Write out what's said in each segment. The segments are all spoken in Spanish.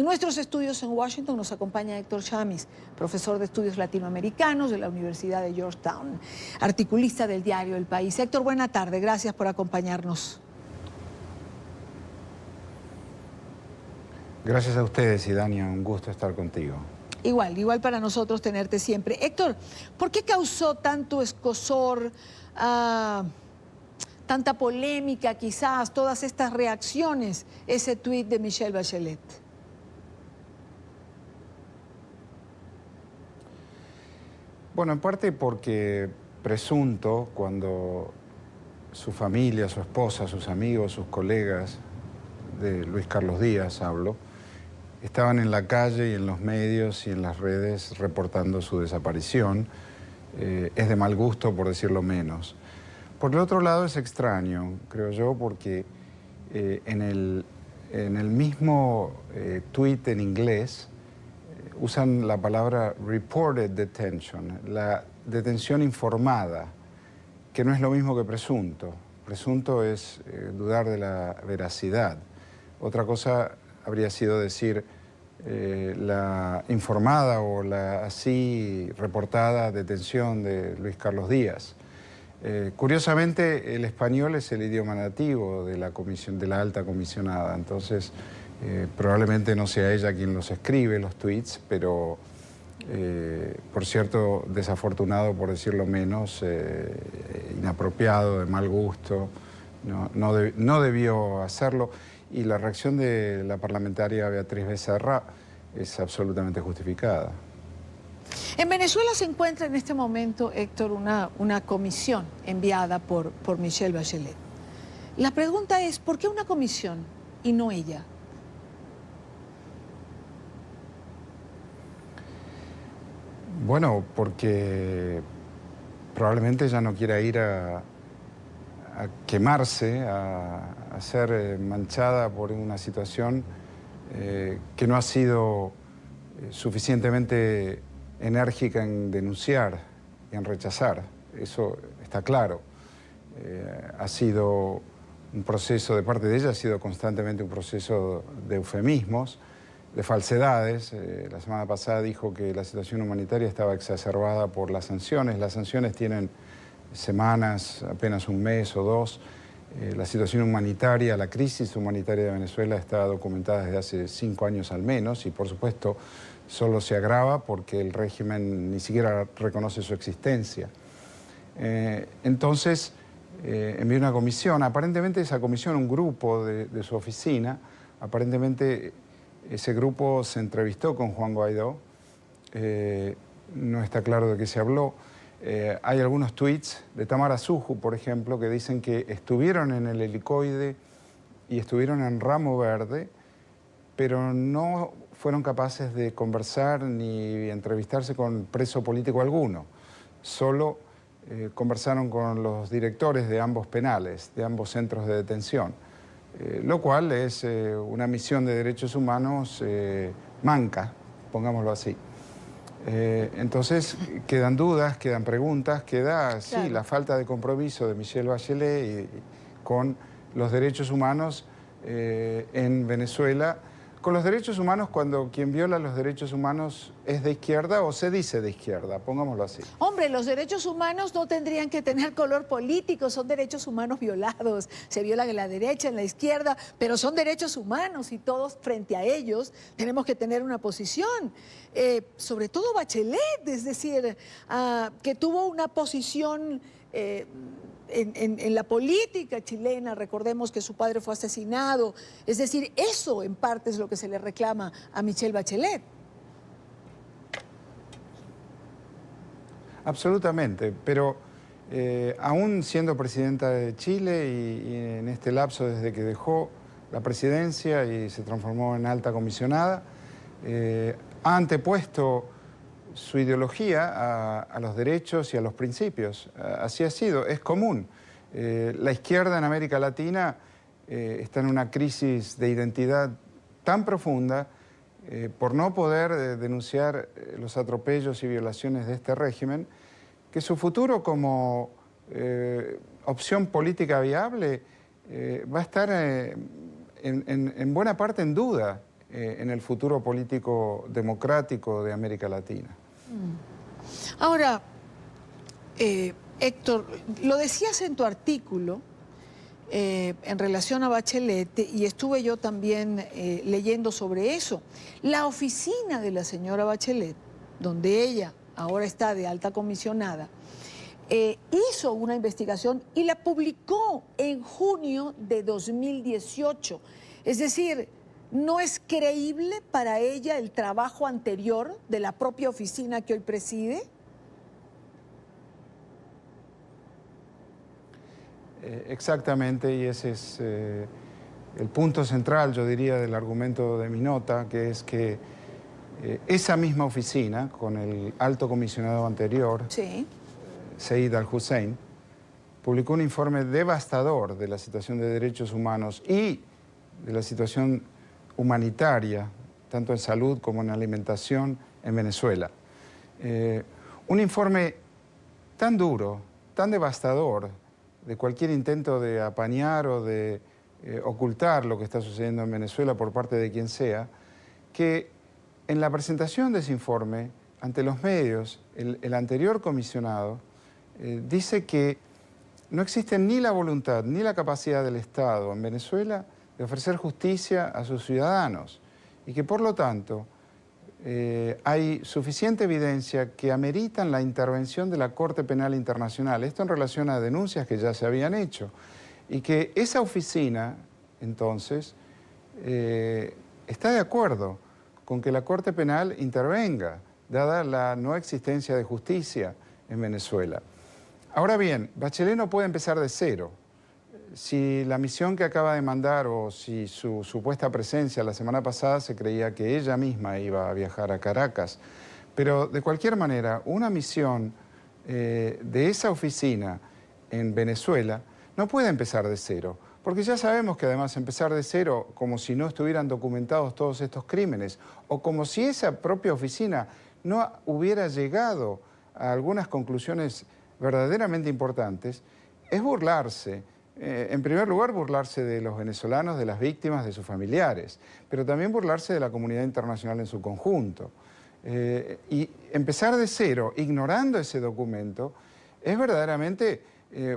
En nuestros estudios en Washington nos acompaña Héctor Chamis, profesor de estudios latinoamericanos de la Universidad de Georgetown, articulista del diario El País. Héctor, buena tarde, gracias por acompañarnos. Gracias a ustedes, Idania, un gusto estar contigo. Igual para nosotros tenerte siempre. Héctor, ¿por qué causó tanto escozor, tanta polémica quizás, todas estas reacciones, ese tuit de Michelle Bachelet? Bueno, en parte porque presunto, cuando su familia, su esposa, sus amigos, sus colegas, de Luis Carlos Díaz hablo, estaban en la calle y en los medios y en las redes reportando su desaparición, es de mal gusto, por decirlo menos. Por el otro lado es extraño, creo yo, porque en el mismo tuit en inglés usan la palabra reported detention, la detención informada, que no es lo mismo que presunto. Presunto es dudar de la veracidad. Otra cosa habría sido decir la informada o la así reportada detención de Luis Carlos Díaz. Curiosamente, el español es el idioma nativo de la alta comisionada, entonces probablemente no sea ella quien los escribe, los tweets, pero por cierto, desafortunado, por decirlo menos, inapropiado, de mal gusto, no debió hacerlo. Y la reacción de la parlamentaria Beatriz Becerra es absolutamente justificada. En Venezuela se encuentra en este momento, Héctor, una comisión enviada por Michelle Bachelet. La pregunta es, ¿por qué una comisión y no ella? Bueno, porque probablemente ella no quiera ir a quemarse, a ser manchada por una situación que no ha sido suficientemente enérgica en denunciar y en rechazar. Eso está claro. Ha sido un proceso, de parte de ella, ha sido constantemente un proceso de eufemismos, de falsedades. La semana pasada dijo que la situación humanitaria estaba exacerbada por las sanciones. Las sanciones tienen semanas, apenas un mes o dos. La situación humanitaria, la crisis humanitaria de Venezuela está documentada desde hace 5 años al menos y por supuesto solo se agrava porque el régimen ni siquiera reconoce su existencia. Entonces envió una comisión, aparentemente esa comisión, un grupo de su oficina, aparentemente ese grupo se entrevistó con Juan Guaidó, no está claro de qué se habló. Hay algunos tweets de Tamara Suju, por ejemplo, que dicen que estuvieron en el helicoide y estuvieron en Ramo Verde, pero no fueron capaces de conversar ni entrevistarse con preso político alguno. Solo conversaron con los directores de ambos penales, de ambos centros de detención, lo cual es una misión de derechos humanos manca, pongámoslo así. Entonces quedan dudas, quedan preguntas, queda sí, la falta de compromiso de Michelle Bachelet con los derechos humanos en Venezuela. Con los derechos humanos cuando quien viola los derechos humanos es de izquierda o se dice de izquierda, pongámoslo así. Hombre, los derechos humanos no tendrían que tener color político, son derechos humanos violados. Se violan en la derecha, en la izquierda, pero son derechos humanos y todos frente a ellos tenemos que tener una posición. Sobre todo Bachelet, es decir, que tuvo una posición en la política chilena. Recordemos que su padre fue asesinado, es decir, eso en parte es lo que se le reclama a Michelle Bachelet. Absolutamente, pero aún siendo presidenta de Chile y en este lapso desde que dejó la presidencia y se transformó en alta comisionada, ha antepuesto su ideología a los derechos y a los principios. Así ha sido, es común. La izquierda en América Latina está en una crisis de identidad tan profunda por no poder denunciar los atropellos y violaciones de este régimen, que su futuro como opción política viable va a estar en buena parte en duda. en el futuro político democrático de América Latina. Ahora, Héctor, lo decías en tu artículo en relación a Bachelet, y estuve yo también leyendo sobre eso. La oficina de la señora Bachelet, donde ella ahora está de alta comisionada, hizo una investigación y la publicó en junio de 2018. Es decir, ¿no es creíble para ella el trabajo anterior de la propia oficina que hoy preside? Exactamente, y ese es el punto central, yo diría, del argumento de mi nota, que es que esa misma oficina, con el alto comisionado anterior, Sí. Zeid Al-Hussein, publicó un informe devastador de la situación de derechos humanos y de la situación humanitaria, tanto en salud como en alimentación, en Venezuela. Un informe tan duro, tan devastador, de cualquier intento de apañar o de ocultar lo que está sucediendo en Venezuela por parte de quien sea, que en la presentación de ese informe ante los medios, el anterior comisionado dice que no existe ni la voluntad ni la capacidad del Estado en Venezuela de ofrecer justicia a sus ciudadanos y que por lo tanto hay suficiente evidencia que ameritan la intervención de la Corte Penal Internacional. Esto en relación a denuncias que ya se habían hecho. Y que esa oficina, entonces, está de acuerdo con que la Corte Penal intervenga, dada la no existencia de justicia en Venezuela. Ahora bien, Bachelet no puede empezar de cero. Si la misión que acaba de mandar o si su supuesta presencia la semana pasada se creía que ella misma iba a viajar a Caracas, pero de cualquier manera una misión de esa oficina en Venezuela no puede empezar de cero, porque ya sabemos que además empezar de cero como si no estuvieran documentados todos estos crímenes o como si esa propia oficina no hubiera llegado a algunas conclusiones verdaderamente importantes, es burlarse. En primer lugar, burlarse de los venezolanos, de las víctimas, de sus familiares, pero también burlarse de la comunidad internacional en su conjunto. Y empezar de cero, ignorando ese documento, es verdaderamente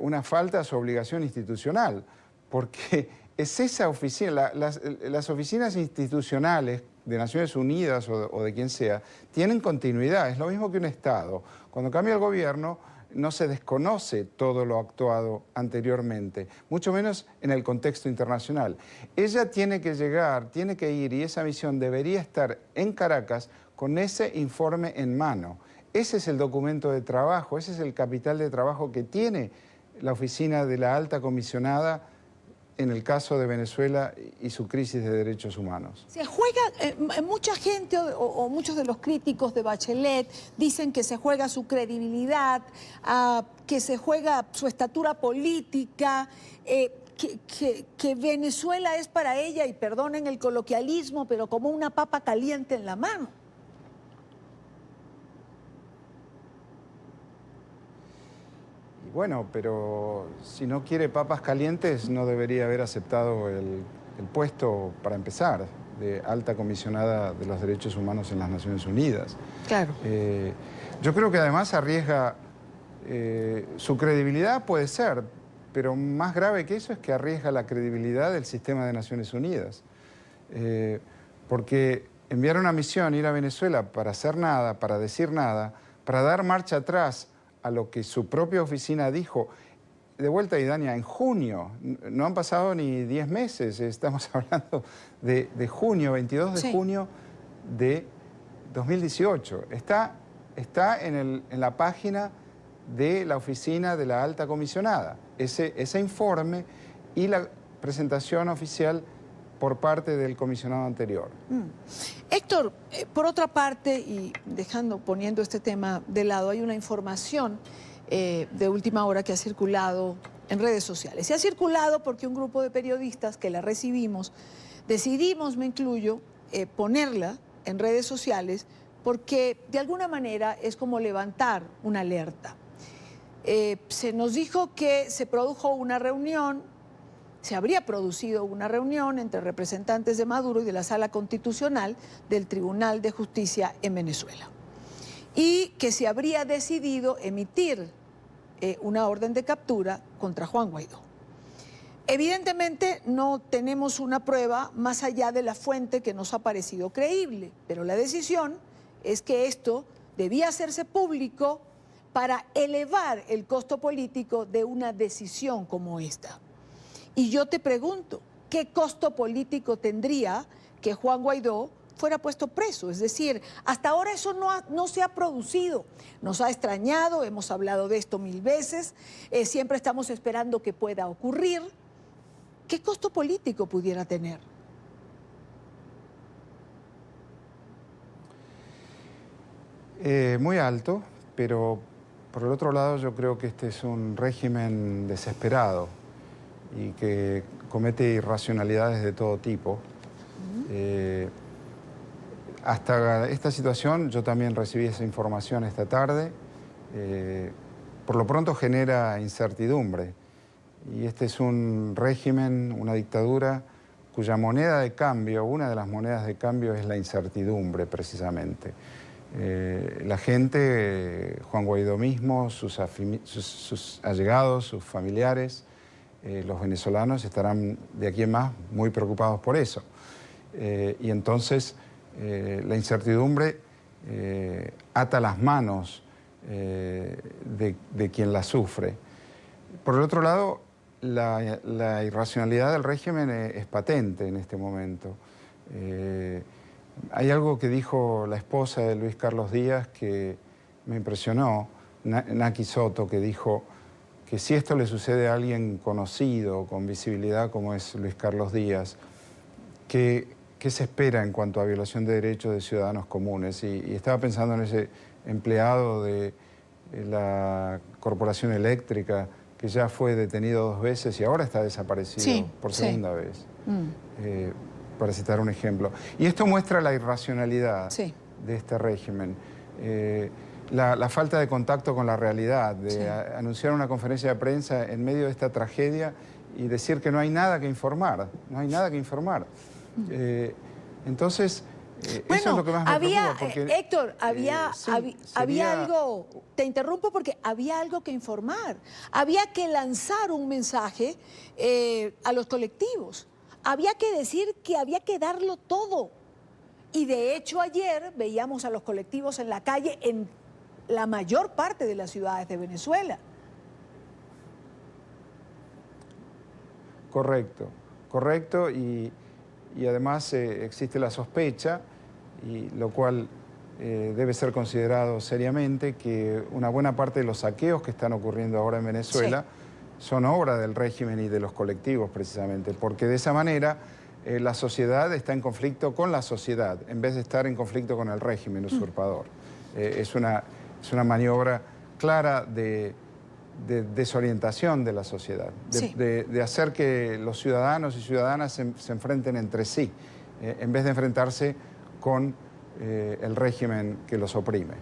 una falta a su obligación institucional, porque es esa oficina, las oficinas institucionales de Naciones Unidas o de quien sea, tienen continuidad, es lo mismo que un Estado. Cuando cambia el gobierno, no se desconoce todo lo actuado anteriormente, mucho menos en el contexto internacional. Ella tiene que llegar, tiene que ir, y esa misión debería estar en Caracas con ese informe en mano. Ese es el documento de trabajo, ese es el capital de trabajo que tiene la oficina de la alta comisionada en el caso de Venezuela y su crisis de derechos humanos. Se juega, mucha gente o muchos de los críticos de Bachelet dicen que se juega su credibilidad, que se juega su estatura política, que Venezuela es para ella, y perdonen el coloquialismo, pero como una papa caliente en la mano. Bueno, pero si no quiere papas calientes, no debería haber aceptado el puesto, para empezar, de alta comisionada de los derechos humanos en las Naciones Unidas. Claro. Yo creo que además arriesga su credibilidad, puede ser, pero más grave que eso es que arriesga la credibilidad del sistema de Naciones Unidas. Porque enviar una misión, ir a Venezuela para hacer nada, para decir nada, para dar marcha atrás a lo que su propia oficina dijo, de vuelta, Idania, en junio, no han pasado ni 10 meses, estamos hablando de junio, 22 de junio de 2018. Está en la página de la oficina de la alta comisionada, ese informe y la presentación oficial por parte del comisionado anterior. Héctor, por otra parte, y poniendo este tema de lado, hay una información de última hora que ha circulado en redes sociales. Y ha circulado porque un grupo de periodistas que la recibimos, decidimos, me incluyo, ponerla en redes sociales porque de alguna manera es como levantar una alerta. Se nos dijo que se produjo una reunión se habría producido una reunión entre representantes de Maduro y de la Sala Constitucional del Tribunal de Justicia en Venezuela. Y que se habría decidido emitir una orden de captura contra Juan Guaidó. Evidentemente no tenemos una prueba más allá de la fuente que nos ha parecido creíble, pero la decisión es que esto debía hacerse público para elevar el costo político de una decisión como esta. Y yo te pregunto, ¿qué costo político tendría que Juan Guaidó fuera puesto preso? Es decir, hasta ahora eso no se ha producido. Nos ha extrañado, hemos hablado de esto 1000 veces, siempre estamos esperando que pueda ocurrir. ¿Qué costo político pudiera tener? Muy alto, pero por el otro lado yo creo que este es un régimen desesperado y que comete irracionalidades de todo tipo. Hasta esta situación yo también recibí esa información esta tarde. Por lo pronto genera incertidumbre. Y este es un régimen, una dictadura, cuya moneda de cambio, una de las monedas de cambio es la incertidumbre, precisamente. La gente, Juan Guaidó mismo, sus allegados, sus familiares, los venezolanos estarán de aquí en más muy preocupados por eso. Y entonces la incertidumbre ata las manos de quien la sufre. Por el otro lado, la irracionalidad del régimen es patente en este momento. Hay algo que dijo la esposa de Luis Carlos Díaz que me impresionó, Naki Soto, que dijo que si esto le sucede a alguien conocido, con visibilidad como es Luis Carlos Díaz, ¿qué se espera en cuanto a violación de derechos de ciudadanos comunes? Y estaba pensando en ese empleado de la Corporación Eléctrica que ya fue detenido 2 veces y ahora está desaparecido por segunda vez, para citar un ejemplo. Y esto muestra la irracionalidad de este régimen, la falta de contacto con la realidad, de anunciar una conferencia de prensa en medio de esta tragedia y decir que no hay nada que informar, no hay nada que informar. Entonces, bueno, eso es lo que más me preocupa, porque, Héctor, había algo, te interrumpo porque había algo que informar, había que lanzar un mensaje a los colectivos, había que decir que había que darlo todo. Y de hecho ayer veíamos a los colectivos en la calle en la mayor parte de las ciudades de Venezuela. Correcto, correcto, y además existe la sospecha, y lo cual debe ser considerado seriamente, que una buena parte de los saqueos que están ocurriendo ahora en Venezuela son obra del régimen y de los colectivos precisamente, porque de esa manera la sociedad está en conflicto con la sociedad, en vez de estar en conflicto con el régimen usurpador. Es una maniobra clara de desorientación de la sociedad, de hacer que los ciudadanos y ciudadanas se enfrenten entre sí, en vez de enfrentarse con el régimen que los oprime.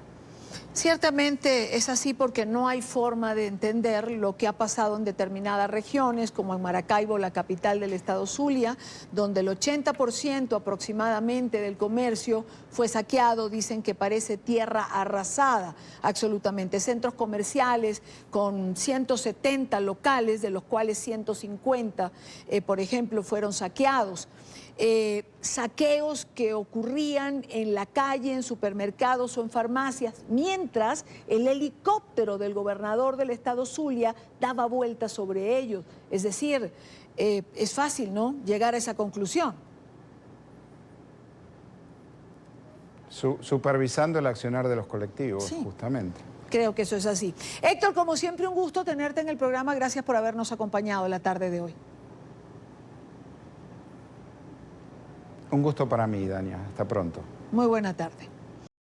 Ciertamente es así porque no hay forma de entender lo que ha pasado en determinadas regiones, como en Maracaibo, la capital del estado Zulia, donde el 80% aproximadamente del comercio fue saqueado. Dicen que parece tierra arrasada, absolutamente. Centros comerciales con 170 locales, de los cuales 150, por ejemplo, fueron saqueados. Saqueos que ocurrían en la calle, en supermercados o en farmacias, mientras el helicóptero del gobernador del estado Zulia daba vueltas sobre ellos. Es decir, es fácil, ¿no?, llegar a esa conclusión. Supervisando el accionar de los colectivos, justamente. Creo que eso es así. Héctor, como siempre, un gusto tenerte en el programa. Gracias por habernos acompañado la tarde de hoy. Un gusto para mí, Dania. Hasta pronto. Muy buena tarde.